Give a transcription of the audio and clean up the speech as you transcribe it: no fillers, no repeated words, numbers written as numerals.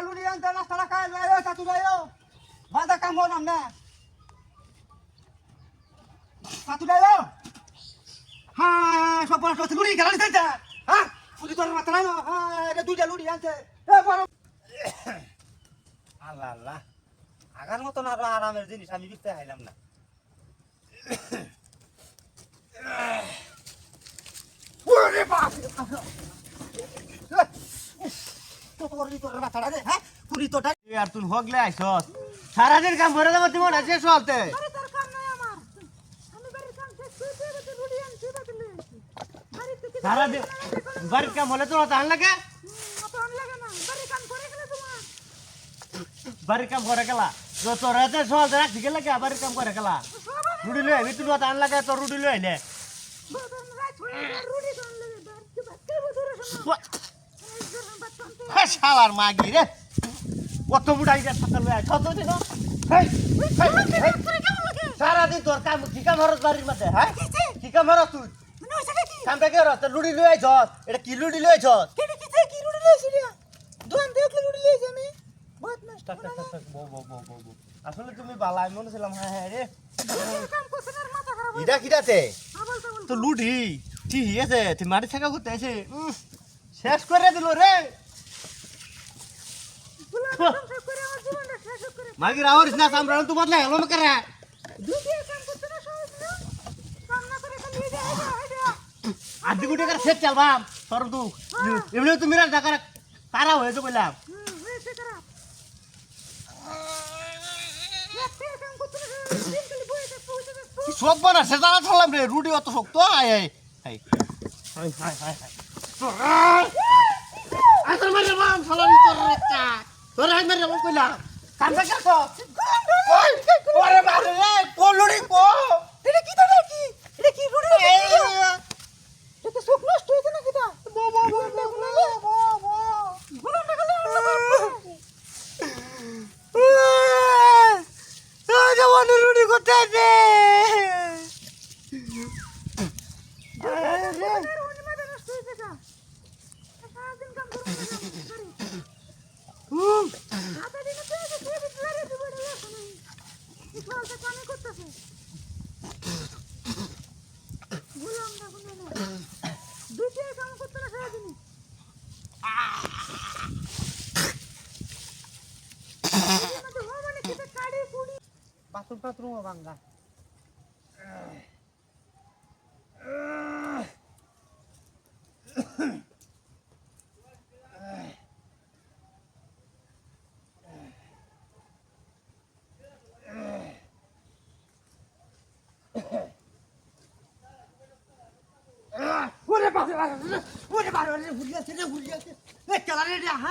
লুড়ি আনতে নাস্তা খাই যাইও চাচু যাইও বাদা কাম হো নাম না চাচু যাইও হ্যাঁ সব বড় লুড়ি গেল নিতে হ্যাঁ পুরি তোর মাথা না হ্যাঁ এটা দুইটা লুড়ি আনতে এ বড় আল্লাহ আল্লাহ আগার মতন আরো আরামের জিনিস আমি বিকতে আইলাম না ওরে বাপ আর তুই হগলে আইসস সারাদিন কাম করে দেবো তুমি না শেষ হলতে সারাদিন বাড়ির কাম হলে তোমার টান লাগে বাড়ির কাম করে গেলা তোর হাতে সহজে রাখছি গেলে কে বাড়ির কাম করে গেলা রুটি লই আইবি তুমি টান লাগে তোর রুটি লই আইলে শালার মাগি রে কত বুড়াই যা ছাতা লই কত দিন সারাদিন তোর কাম কি কাম হরস বাড়ির মধ্যে হ্যাঁ কি কাম হরস তুই কামটা কি হরস লুড়ি লই আইছস এটা কি লুড়ি লই আইছস কি লুড়ি লই আইছিস দোকান থেকে লুড়ি লই আইছি আমি বহুত নষ্ট আসলে তুমি বালাই মনে ছিলাম হ্যাঁ হ্যাঁ রে ইডা কিডাতে তো লুড়ি ঠিক আছে তুই মাটি থাকা করতে আছে শেষ করে দিল রে মাগি রাওরিস না সামরান তো বদলা হেলো করে আদি গুটে করে সেট চল বাম তোর তু এমনি তুমি রা জায়গা তারা হয়ে তো কইলাম সব বানা সে জানা ছলাম রে রুটি অত শক্ত আয় আয় high high high high high আসল মারে বাম ছলাম তোর রেটা তোর হাই মারে বাম কইলাম কামটা কাছ ওই ওরে বারে রে কোলুড়ি কো এটা কি দাদা কি এটা কি রুড়ি এটা সব নষ্ট হইছে না কিটা বো বো বো বো বো গুলো টাকলে ওই জওয়ান রুড়ি কোথায় দে bathroom bangga udah